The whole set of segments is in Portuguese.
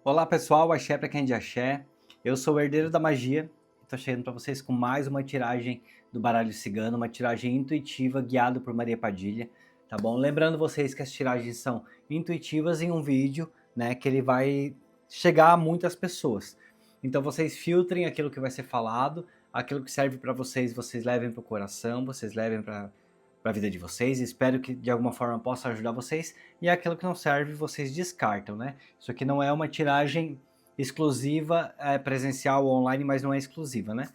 Olá pessoal, axé pra quem é de axé. Eu sou o herdeiro da magia e tô chegando para vocês com mais uma tiragem do baralho cigano, uma tiragem intuitiva guiada por Maria Padilha, tá bom? Lembrando vocês que as tiragens são intuitivas em um vídeo, né, que ele vai chegar a muitas pessoas. Então vocês filtrem aquilo que vai ser falado, aquilo que serve para vocês, vocês levem pro coração, vocês levem para a vida de vocês. Espero que de alguma forma possa ajudar vocês. E aquilo que não serve, vocês descartam, né? Isso aqui não é uma tiragem exclusiva, presencial ou online, mas não é exclusiva, né?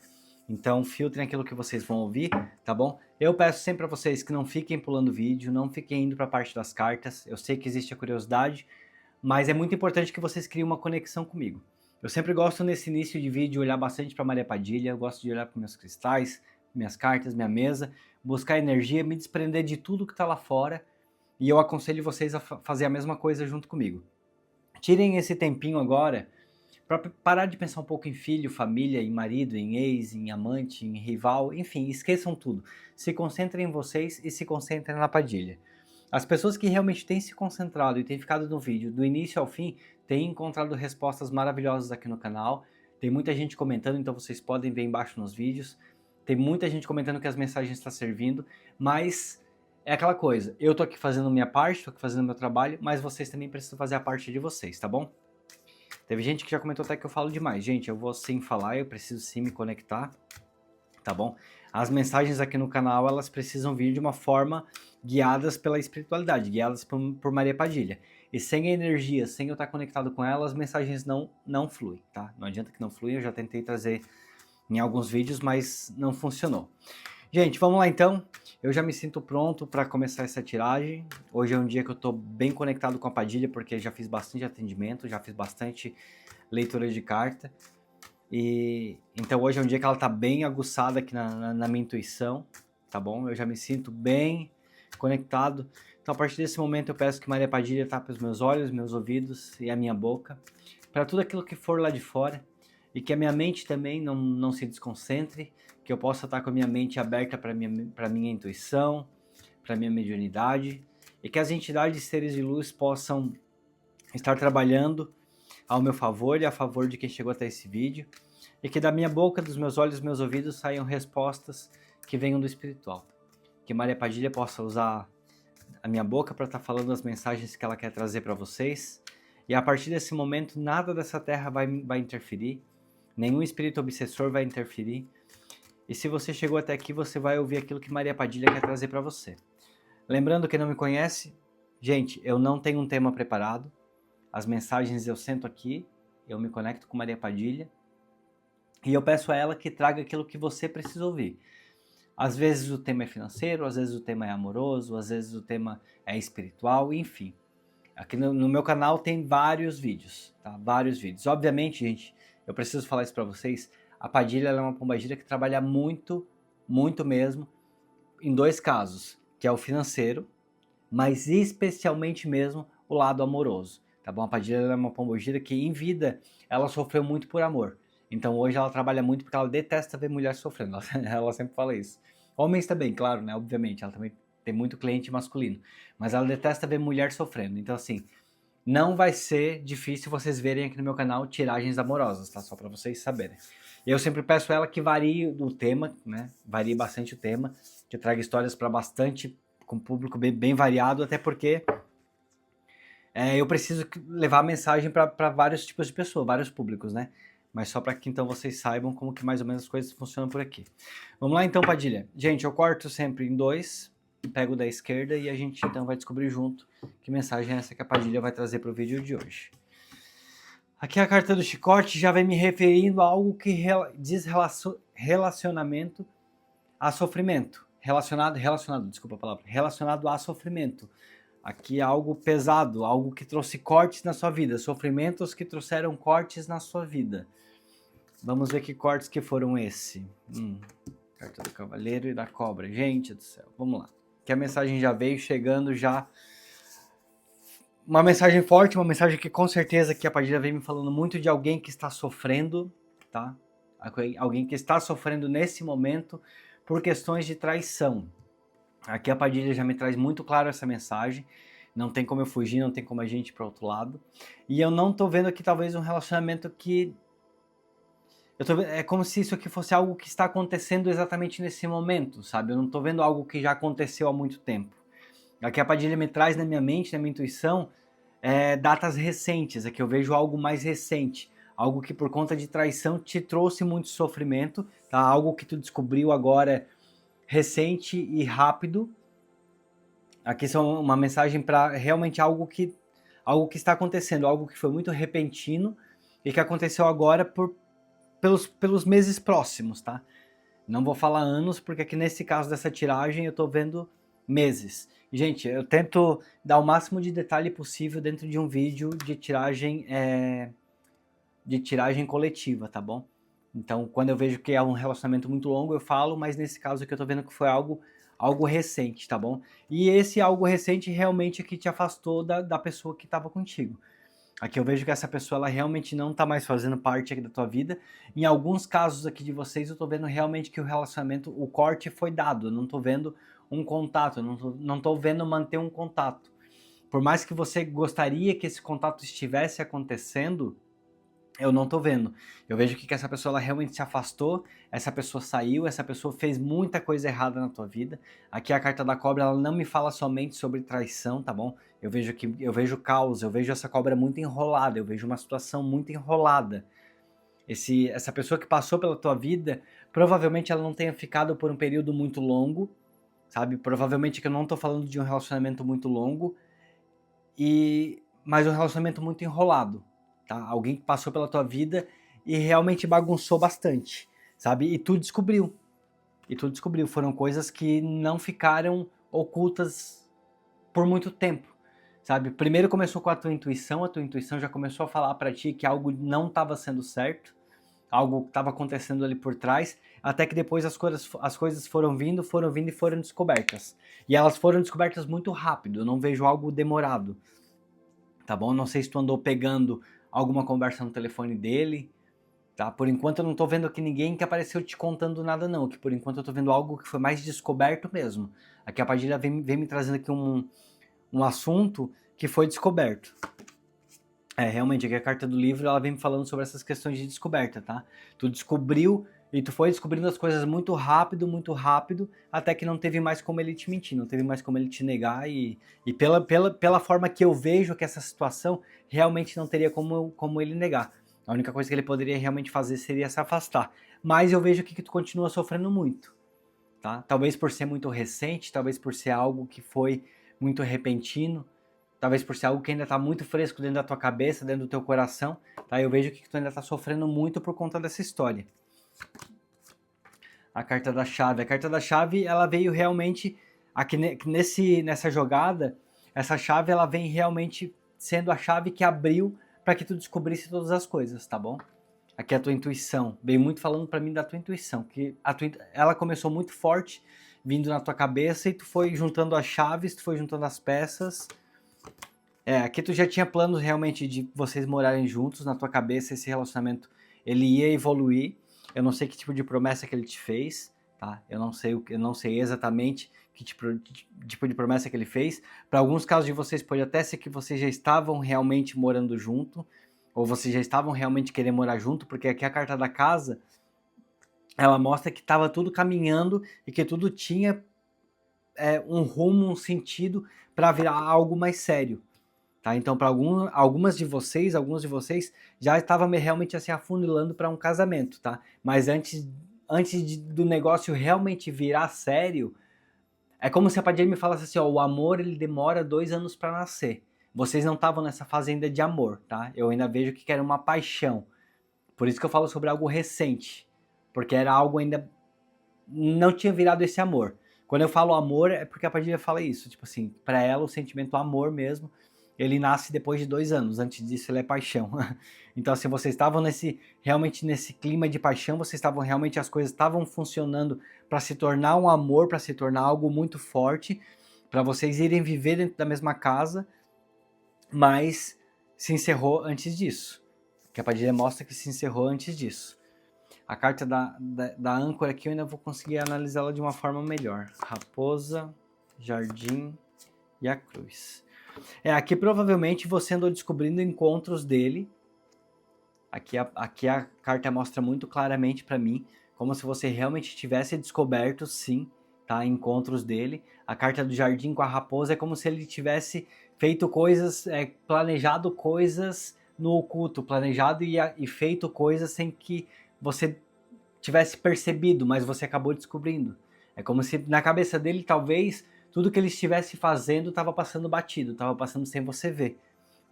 Então filtrem aquilo que vocês vão ouvir, tá bom? Eu peço sempre para vocês que não fiquem pulando vídeo, não fiquem indo para a parte das cartas. Eu sei que existe a curiosidade, mas é muito importante que vocês criem uma conexão comigo. Eu sempre gosto nesse início de vídeo olhar bastante para Maria Padilha, eu gosto de olhar para meus cristais, minhas cartas, minha mesa, buscar energia, me desprender de tudo que está lá fora, e eu aconselho vocês a fazer a mesma coisa junto comigo. Tirem esse tempinho agora para parar de pensar um pouco em filho, família, em marido, em ex, em amante, em rival, enfim, esqueçam tudo. Se concentrem em vocês e se concentrem na Padilha. As pessoas que realmente têm se concentrado e têm ficado no vídeo do início ao fim, têm encontrado respostas maravilhosas aqui no canal. Tem muita gente comentando, então vocês podem ver embaixo nos vídeos. Tem muita gente comentando que as mensagens estão servindo, mas é aquela coisa, eu tô aqui fazendo minha parte, tô aqui fazendo meu trabalho, mas vocês também precisam fazer a parte de vocês, tá bom? Teve gente que já comentou até que eu falo demais. Gente, eu vou sim falar, eu preciso sim me conectar, tá bom? As mensagens aqui no canal, elas precisam vir de uma forma guiadas pela espiritualidade, guiadas por Maria Padilha. E sem a energia, sem eu estar conectado com ela, as mensagens não fluem, tá? Não adianta que não fluem, eu já tentei trazer em alguns vídeos, mas não funcionou. Gente, vamos lá então. Eu já me sinto pronto para começar essa tiragem. Hoje é um dia que eu estou bem conectado com a Padilha, porque já fiz bastante atendimento, já fiz bastante leitura de carta. E então hoje é um dia que ela tá bem aguçada aqui na minha intuição, tá bom? Eu já me sinto bem conectado. Então a partir desse momento eu peço que Maria Padilha tape os meus olhos, meus ouvidos e a minha boca, para tudo aquilo que for lá de fora, e que a minha mente também não se desconcentre, que eu possa estar com a minha mente aberta para minha intuição, para minha mediunidade, e que as entidades seres de luz possam estar trabalhando ao meu favor e a favor de quem chegou até esse vídeo, e que da minha boca, dos meus olhos, dos meus ouvidos saiam respostas que venham do espiritual. Que Maria Padilha possa usar a minha boca para estar falando as mensagens que ela quer trazer para vocês, e a partir desse momento nada dessa terra vai interferir, nenhum espírito obsessor vai interferir, e se você chegou até aqui, você vai ouvir aquilo que Maria Padilha quer trazer para você. Lembrando que não me conhece, gente, eu não tenho um tema preparado, as mensagens eu sento aqui, eu me conecto com Maria Padilha e eu peço a ela que traga aquilo que você precisa ouvir. Às vezes o tema é financeiro, às vezes o tema é amoroso, às vezes o tema é espiritual, enfim. Aqui no meu canal tem vários vídeos, tá? Vários vídeos. Obviamente, gente, eu preciso falar isso para vocês, a Padilha é uma pombagira que trabalha muito, muito mesmo, em dois casos, que é o financeiro, mas especialmente mesmo o lado amoroso, tá bom? A Padilha é uma pombogira que em vida ela sofreu muito por amor, então hoje ela trabalha muito porque ela detesta ver mulher sofrendo, ela sempre fala isso. Homens também, claro, né? Obviamente, ela também tem muito cliente masculino, mas ela detesta ver mulher sofrendo, então assim, não vai ser difícil vocês verem aqui no meu canal tiragens amorosas, tá? Só para vocês saberem. Eu sempre peço a ela que varie o tema, né? Varie bastante o tema, que traga histórias para bastante, com público bem variado, até porque eu preciso levar a mensagem para vários tipos de pessoas, vários públicos, né? Mas só para que então vocês saibam como que mais ou menos as coisas funcionam por aqui. Vamos lá então, Padilha. Gente, eu corto sempre em dois, pego da esquerda e a gente então vai descobrir junto que mensagem é essa que a Padilha vai trazer para o vídeo de hoje. Aqui a carta do chicote já vem me referindo a algo que diz relacionamento a sofrimento. Desculpa a palavra. Relacionado a sofrimento. Aqui é algo pesado, algo que trouxe cortes na sua vida, sofrimentos que trouxeram cortes na sua vida. Vamos ver que cortes que foram esse. Carta do cavaleiro e da cobra. Gente do céu, vamos lá. Que a mensagem já veio chegando já. Uma mensagem forte, uma mensagem que com certeza que a Padilha vem me falando muito de alguém que está sofrendo, tá? Alguém que está sofrendo nesse momento por questões de traição. Aqui a Padilha já me traz muito claro essa mensagem. Não tem como eu fugir, não tem como a gente ir para outro lado. E eu não tô vendo aqui talvez um relacionamento que é como se isso aqui fosse algo que está acontecendo exatamente nesse momento, sabe? Eu não tô vendo algo que já aconteceu há muito tempo. Aqui a Padilha me traz na minha mente, na minha intuição, datas recentes. Aqui eu vejo algo mais recente. Algo que por conta de traição te trouxe muito sofrimento, tá? Algo que tu descobriu agora recente e rápido. Aqui são uma mensagem para realmente algo que está acontecendo, algo que foi muito repentino e que aconteceu agora pelos meses próximos, tá? Não vou falar anos, porque aqui nesse caso dessa tiragem eu tô vendo meses. Gente, eu tento dar o máximo de detalhe possível dentro de um vídeo de tiragem coletiva, tá bom? Então, quando eu vejo que é um relacionamento muito longo, eu falo, mas nesse caso aqui eu tô vendo que foi algo recente, tá bom? E esse algo recente realmente é que te afastou da pessoa que estava contigo. Aqui eu vejo que essa pessoa ela realmente não tá mais fazendo parte aqui da tua vida. Em alguns casos aqui de vocês, eu tô vendo realmente que o relacionamento, o corte foi dado. Eu não tô vendo um contato, eu não tô vendo manter um contato. Por mais que você gostaria que esse contato estivesse acontecendo, eu não tô vendo. Eu vejo que essa pessoa ela realmente se afastou, essa pessoa saiu, essa pessoa fez muita coisa errada na tua vida. Aqui a carta da cobra ela não me fala somente sobre traição, tá bom? Eu vejo caos, eu vejo essa cobra muito enrolada, eu vejo uma situação muito enrolada. Essa pessoa que passou pela tua vida, provavelmente ela não tenha ficado por um período muito longo, sabe? Provavelmente que eu não tô falando de um relacionamento muito longo, mas um relacionamento muito enrolado, tá? Alguém que passou pela tua vida e realmente bagunçou bastante, sabe? E tu descobriu, foram coisas que não ficaram ocultas por muito tempo, sabe? Primeiro começou com a tua intuição já começou a falar para ti que algo não estava sendo certo, algo estava acontecendo ali por trás, até que depois as coisas foram vindo e foram descobertas. E elas foram descobertas muito rápido, eu não vejo algo demorado, tá bom? Não sei se tu andou pegando alguma conversa no telefone dele, tá? Por enquanto eu não tô vendo aqui ninguém que apareceu te contando nada não, que por enquanto eu tô vendo algo que foi mais descoberto mesmo. Aqui a Padilha vem me trazendo aqui um assunto que foi descoberto. Realmente, aqui a carta do livro, ela vem me falando sobre essas questões de descoberta, tá? Tu descobriu e tu foi descobrindo as coisas muito rápido, até que não teve mais como ele te mentir, não teve mais como ele te negar e pela forma que eu vejo que essa situação, realmente não teria como ele negar. A única coisa que ele poderia realmente fazer seria se afastar. Mas eu vejo aqui que tu continua sofrendo muito, tá? Talvez por ser muito recente, talvez por ser algo que foi muito repentino, talvez por ser algo que ainda está muito fresco dentro da tua cabeça, dentro do teu coração, tá? Eu vejo que tu ainda está sofrendo muito por conta dessa história. A carta da chave, ela veio realmente aqui nessa jogada, essa chave ela vem realmente sendo a chave que abriu para que tu descobrisse todas as coisas, tá bom? Aqui é a tua intuição, veio muito falando para mim da tua intuição, que ela começou muito forte, vindo na tua cabeça e tu foi juntando as chaves, tu foi juntando as peças. Aqui tu já tinha planos realmente de vocês morarem juntos, na tua cabeça esse relacionamento ele ia evoluir. Eu não sei que tipo de promessa que ele te fez, tá? Eu não sei exatamente que tipo de promessa que ele fez. Para alguns casos de vocês pode até ser que vocês já estavam realmente morando junto, ou vocês já estavam realmente querendo morar junto, porque aqui a carta da casa, ela mostra que estava tudo caminhando e que tudo tinha um rumo, um sentido para virar algo mais sério. Tá? Então, para alguns de vocês já estavam realmente assim afunilando para um casamento, tá? Mas antes do negócio realmente virar sério, é como se a Padilha me falasse assim, ó, o amor ele demora 2 anos para nascer. Vocês não estavam nessa fase ainda de amor, tá? Eu ainda vejo que era uma paixão. Por isso que eu falo sobre algo recente, porque era algo ainda não tinha virado esse amor. Quando eu falo amor, é porque a Padilha fala isso. Tipo assim, pra ela o sentimento amor mesmo, ele nasce depois de 2 anos. Antes disso, ele é paixão. Então, assim, vocês estavam realmente nesse clima de paixão, vocês estavam realmente, as coisas estavam funcionando para se tornar um amor, para se tornar algo muito forte, para vocês irem viver dentro da mesma casa, mas se encerrou antes disso. Que a Padilha mostra que se encerrou antes disso. A carta da âncora aqui eu ainda vou conseguir analisá-la de uma forma melhor. Raposa, jardim e a cruz. Aqui provavelmente você andou descobrindo encontros dele. Aqui a carta mostra muito claramente para mim, como se você realmente tivesse descoberto, sim, tá? Encontros dele. A carta do jardim com a raposa é como se ele tivesse feito coisas, planejado coisas no oculto, planejado e feito coisas sem que você tivesse percebido, mas você acabou descobrindo. É como se na cabeça dele, talvez, tudo que ele estivesse fazendo estava passando batido, estava passando sem você ver.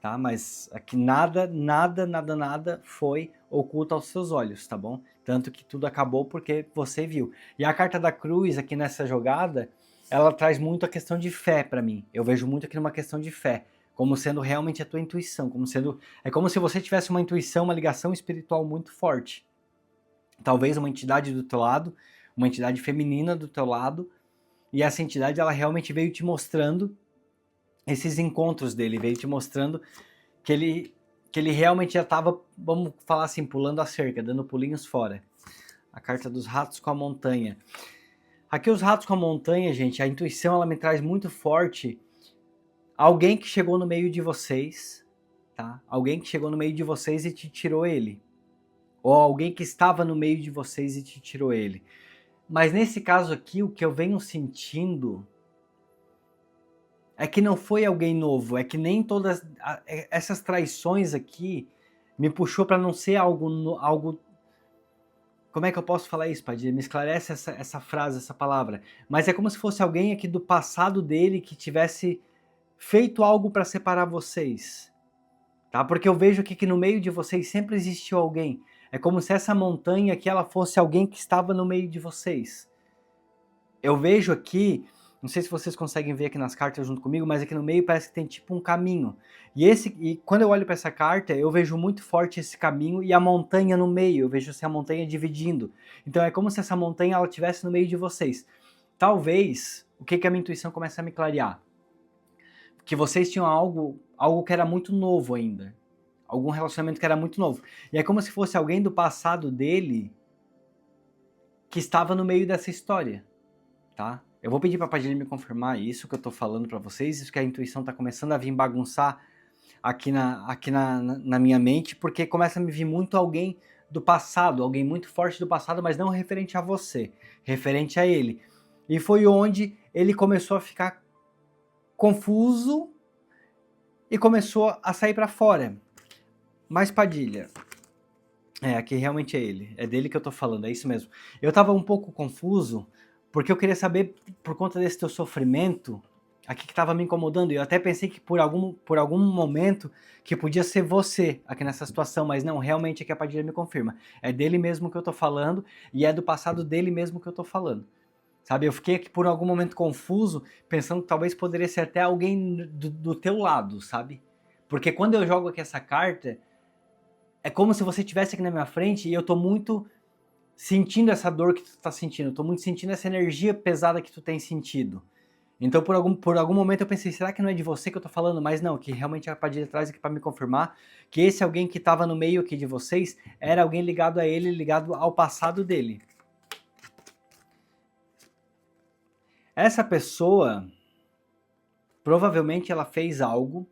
Tá? Mas aqui nada foi oculto aos seus olhos, tá bom? Tanto que tudo acabou porque você viu. E a carta da cruz aqui nessa jogada, ela traz muito a questão de fé para mim. Eu vejo muito aqui numa questão de fé, como sendo realmente a tua intuição, é como se você tivesse uma intuição, uma ligação espiritual muito forte. Talvez uma entidade do teu lado, uma entidade feminina do teu lado, e essa entidade ela realmente veio te mostrando esses encontros dele, veio te mostrando que ele realmente já estava, vamos falar assim, pulando a cerca, dando pulinhos fora. A carta dos ratos com a montanha. Aqui os ratos com a montanha, gente, a intuição ela me traz muito forte alguém que chegou no meio de vocês, tá? Alguém que chegou no meio de vocês e te tirou ele. Ou alguém que estava no meio de vocês e te tirou ele. Mas nesse caso aqui, o que eu venho sentindo é que não foi alguém novo, é que nem todas essas traições aqui me puxou para não ser algo. Como é que eu posso falar isso, Padilha? Me esclarece essa frase, essa palavra. Mas é como se fosse alguém aqui do passado dele que tivesse feito algo para separar vocês, tá? Porque eu vejo aqui que no meio de vocês sempre existiu alguém. É como se essa montanha aqui ela fosse alguém que estava no meio de vocês. Eu vejo aqui, não sei se vocês conseguem ver aqui nas cartas junto comigo, mas aqui no meio parece que tem tipo um caminho. E quando eu olho para essa carta, eu vejo muito forte esse caminho e a montanha no meio. Eu vejo assim, a montanha dividindo. Então é como se essa montanha ela estivesse no meio de vocês. Talvez, o que a minha intuição começa a me clarear? Que vocês tinham algo que era muito novo ainda. Algum relacionamento que era muito novo. E é como se fosse alguém do passado dele que estava no meio dessa história. Tá? Eu vou pedir para a Padilha me confirmar isso que eu estou falando para vocês, isso que a intuição está começando a vir bagunçar aqui na minha mente, porque começa a me vir muito alguém do passado, alguém muito forte do passado, mas não referente a você, referente a ele. E foi onde ele começou a ficar confuso e começou a sair para fora. Mas Padilha, aqui realmente é ele, é dele que eu estou falando, é isso mesmo. Eu estava um pouco confuso, porque eu queria saber, por conta desse teu sofrimento, aqui que estava me incomodando, e eu até pensei que por algum momento que podia ser você aqui nessa situação, mas não, realmente aqui a Padilha me confirma. É dele mesmo que eu tô falando, e é do passado dele mesmo que eu tô falando. Sabe, eu fiquei aqui por algum momento confuso, pensando que talvez poderia ser até alguém do teu lado, sabe? Porque quando eu jogo aqui essa carta, é como se você estivesse aqui na minha frente e eu tô muito sentindo essa dor que tu tá sentindo, eu tô muito sentindo essa energia pesada que tu tem sentido. Então por algum momento eu pensei, será que não é de você que eu tô falando? Mas não, que realmente a Padilha traz aqui para me confirmar que esse alguém que tava no meio aqui de vocês era alguém ligado a ele, ligado ao passado dele. Essa pessoa, provavelmente ela fez algo,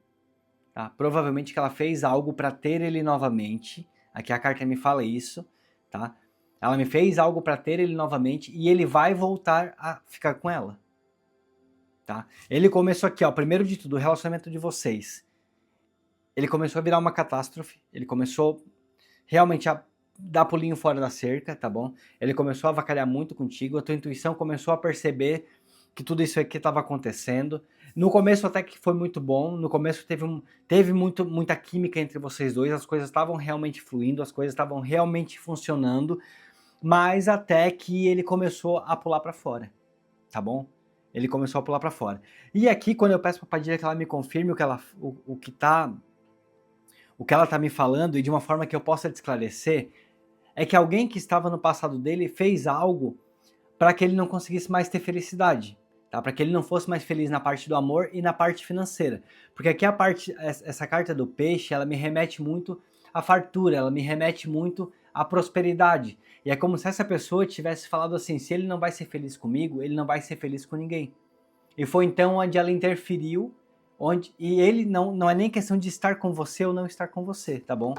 tá? Provavelmente que ela fez algo para ter ele novamente. Aqui a carta me fala isso, tá? Ela me fez algo para ter ele novamente e ele vai voltar a ficar com ela. Tá? Ele começou aqui, ó, primeiro de tudo, o relacionamento de vocês. Ele começou a virar uma catástrofe, ele começou realmente a dar pulinho fora da cerca, tá bom? Ele começou a avacalhar muito contigo, a tua intuição começou a perceber que tudo isso aqui estava acontecendo. No começo até que foi muito bom, no começo teve muita química entre vocês dois, as coisas estavam realmente fluindo, as coisas estavam realmente funcionando, mas até que ele começou a pular para fora, tá bom? Ele começou a pular para fora. E aqui, quando eu peço pra Padilha que ela me confirme o que ela tá me falando e de uma forma que eu possa te esclarecer, é que alguém que estava no passado dele fez algo para que ele não conseguisse mais ter felicidade, tá? Para que ele não fosse mais feliz na parte do amor e na parte financeira. Porque aqui essa carta do peixe, ela me remete muito à fartura, ela me remete muito à prosperidade. E é como se essa pessoa tivesse falado assim, se ele não vai ser feliz comigo, ele não vai ser feliz com ninguém. E foi então onde ela interferiu, e ele não é nem questão de estar com você ou não estar com você, tá bom?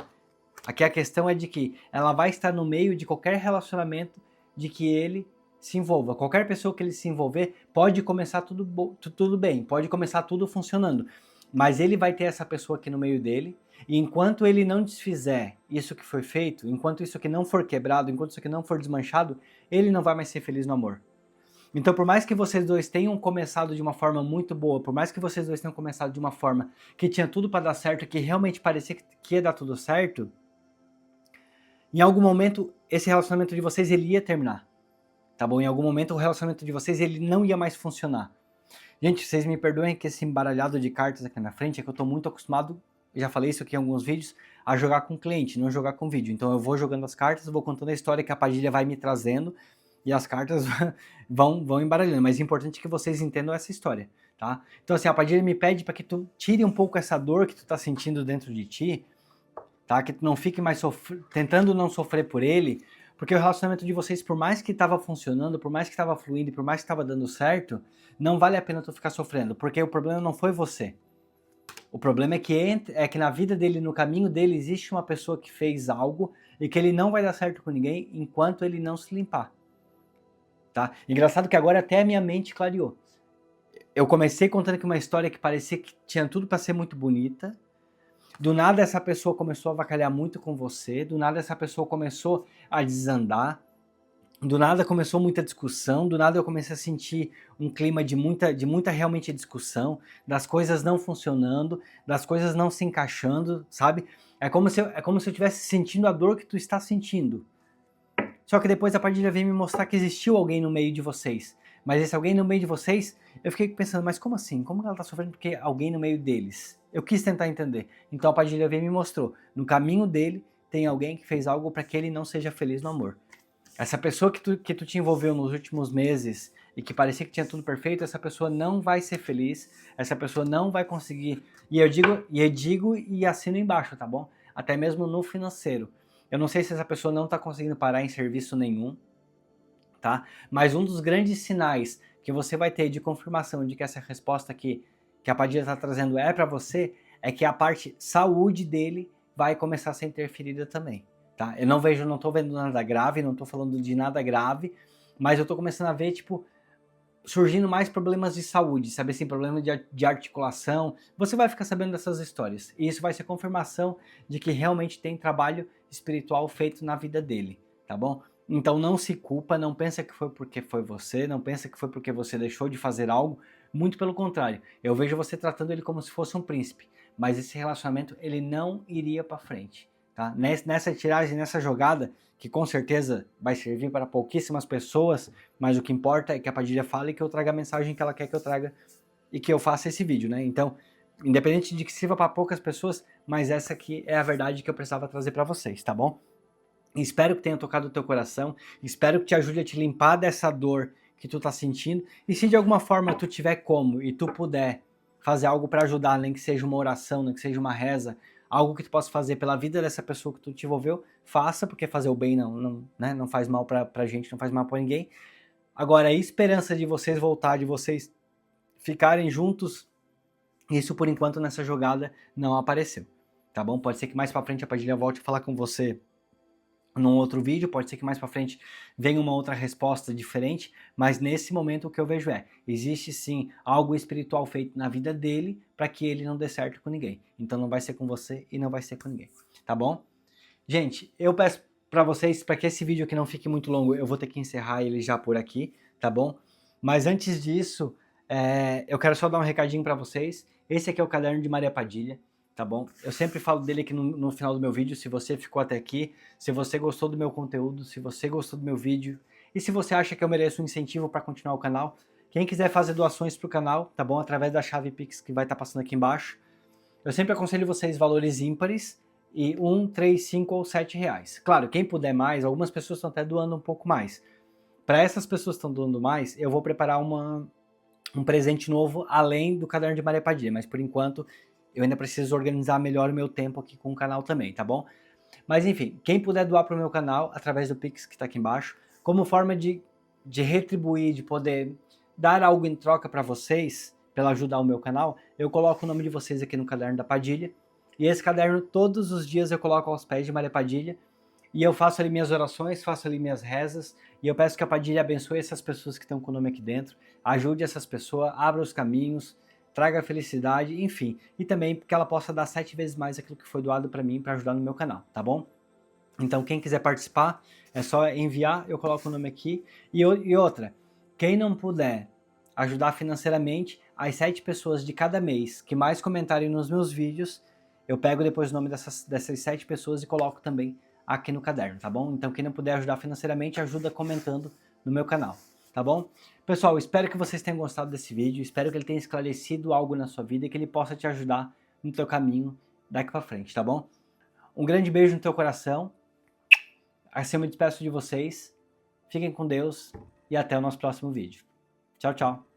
Aqui a questão é de que ela vai estar no meio de qualquer relacionamento de que ele se envolva. Qualquer pessoa que ele se envolver pode começar tudo bem, pode começar tudo funcionando, mas ele vai ter essa pessoa aqui no meio dele, e enquanto ele não desfizer isso que foi feito, enquanto isso aqui não for quebrado, enquanto isso aqui não for desmanchado, ele não vai mais ser feliz no amor. Então, por mais que vocês dois tenham começado de uma forma muito boa, por mais que vocês dois tenham começado de uma forma que tinha tudo para dar certo, que realmente parecia que ia dar tudo certo, em algum momento esse relacionamento de vocês ele ia terminar, tá bom? Em algum momento o relacionamento de vocês ele não ia mais funcionar. Gente, vocês me perdoem que esse embaralhado de cartas aqui na frente é que eu tô muito acostumado, já falei isso aqui em alguns vídeos, a jogar com cliente, não jogar com vídeo. Então eu vou jogando as cartas, vou contando a história que a Padilha vai me trazendo e as cartas vão embaralhando. Mas é importante que vocês entendam essa história, tá? Então assim, a Padilha me pede para que tu tire um pouco essa dor que tu tá sentindo dentro de ti, tá? Que tu não fique mais tentando não sofrer por ele, porque o relacionamento de vocês, por mais que estava funcionando, por mais que estava fluindo, por mais que estava dando certo, não vale a pena tu ficar sofrendo, porque o problema não foi você. O problema é que na vida dele, no caminho dele, existe uma pessoa que fez algo e que ele não vai dar certo com ninguém enquanto ele não se limpar. Tá? Engraçado que agora até a minha mente clareou. Eu comecei contando aqui uma história que parecia que tinha tudo para ser muito bonita. Do nada essa pessoa começou a avacalhar muito com você, do nada essa pessoa começou a desandar, do nada começou muita discussão, do nada eu comecei a sentir um clima de muita realmente discussão, das coisas não funcionando, das coisas não se encaixando, sabe? É como se eu estivesse sentindo a dor que tu está sentindo. Só que depois a Padilha veio me mostrar que existiu alguém no meio de vocês. Mas esse alguém no meio de vocês, eu fiquei pensando, mas como assim? Como ela tá sofrendo porque alguém no meio deles? Eu quis tentar entender. Então a Padilha veio e me mostrou. No caminho dele, tem alguém que fez algo para que ele não seja feliz no amor. Essa pessoa que tu te envolveu nos últimos meses e que parecia que tinha tudo perfeito, essa pessoa não vai ser feliz, essa pessoa não vai conseguir. E eu digo e assino embaixo, tá bom? Até mesmo no financeiro. Eu não sei se essa pessoa não está conseguindo parar em serviço nenhum, tá? Mas um dos grandes sinais que você vai ter de confirmação de que essa resposta aqui que a Padilha está trazendo é para você, é que a parte saúde dele vai começar a ser interferida também, tá? Eu não tô vendo nada grave, não tô falando de nada grave, mas eu tô começando a ver, tipo, surgindo mais problemas de saúde, sabe assim, problema de articulação. Você vai ficar sabendo dessas histórias. E isso vai ser confirmação de que realmente tem trabalho espiritual feito na vida dele, tá bom? Então não se culpa, não pensa que foi porque foi você, não pensa que foi porque você deixou de fazer algo, muito pelo contrário. Eu vejo você tratando ele como se fosse um príncipe, mas esse relacionamento ele não iria para frente, tá? Nessa tiragem, nessa jogada, que com certeza vai servir para pouquíssimas pessoas, mas o que importa é que a Padilha fale e que eu traga a mensagem que ela quer que eu traga e que eu faça esse vídeo, né? Então, independente de que sirva para poucas pessoas, mas essa aqui é a verdade que eu precisava trazer para vocês, tá bom? Espero que tenha tocado o teu coração, espero que te ajude a te limpar dessa dor que tu tá sentindo, e se de alguma forma tu tiver como e tu puder fazer algo para ajudar, nem que seja uma oração, nem que seja uma reza, algo que tu possa fazer pela vida dessa pessoa que tu te envolveu, faça, porque fazer o bem não faz mal pra gente, não faz mal pra ninguém. Agora, a esperança de vocês voltar, de vocês ficarem juntos, isso por enquanto nessa jogada não apareceu, tá bom? Pode ser que mais pra frente a Padilha volte a falar com você num outro vídeo, pode ser que mais para frente venha uma outra resposta diferente, mas nesse momento o que eu vejo existe sim algo espiritual feito na vida dele para que ele não dê certo com ninguém. Então não vai ser com você e não vai ser com ninguém, tá bom? Gente, eu peço para vocês, para que esse vídeo aqui não fique muito longo, eu vou ter que encerrar ele já por aqui, tá bom? Mas antes disso, eu quero só dar um recadinho para vocês. Esse aqui é o Caderno de Maria Padilha, tá bom? Eu sempre falo dele aqui no final do meu vídeo, se você ficou até aqui, se você gostou do meu conteúdo, se você gostou do meu vídeo, e se você acha que eu mereço um incentivo para continuar o canal, quem quiser fazer doações pro canal, tá bom? Através da chave Pix que vai estar passando aqui embaixo. Eu sempre aconselho vocês valores ímpares, e 1, 3, 5 ou 7 reais. Claro, quem puder mais, algumas pessoas estão até doando um pouco mais. Para essas pessoas que estão doando mais, eu vou preparar um presente novo além do Caderno de Maria Padilha, mas por enquanto eu ainda preciso organizar melhor o meu tempo aqui com o canal também, tá bom? Mas enfim, quem puder doar para o meu canal, através do Pix que está aqui embaixo, como forma de retribuir, de poder dar algo em troca para vocês, pela ajuda ao meu canal, eu coloco o nome de vocês aqui no caderno da Padilha. E esse caderno, todos os dias eu coloco aos pés de Maria Padilha. E eu faço ali minhas orações, faço ali minhas rezas. E eu peço que a Padilha abençoe essas pessoas que estão com o nome aqui dentro. Ajude essas pessoas, abra os caminhos, traga felicidade, enfim. E também que ela possa dar 7 vezes mais aquilo que foi doado para mim, para ajudar no meu canal, tá bom? Então quem quiser participar, é só enviar, eu coloco o nome aqui. E outra, quem não puder ajudar financeiramente, as 7 pessoas de cada mês que mais comentarem nos meus vídeos, eu pego depois o nome dessas 7 pessoas e coloco também aqui no caderno, tá bom? Então quem não puder ajudar financeiramente, ajuda comentando no meu canal, tá bom? Pessoal, espero que vocês tenham gostado desse vídeo, espero que ele tenha esclarecido algo na sua vida e que ele possa te ajudar no teu caminho daqui pra frente, tá bom? Um grande beijo no teu coração, assim eu me despeço de vocês, fiquem com Deus e até o nosso próximo vídeo. Tchau, tchau!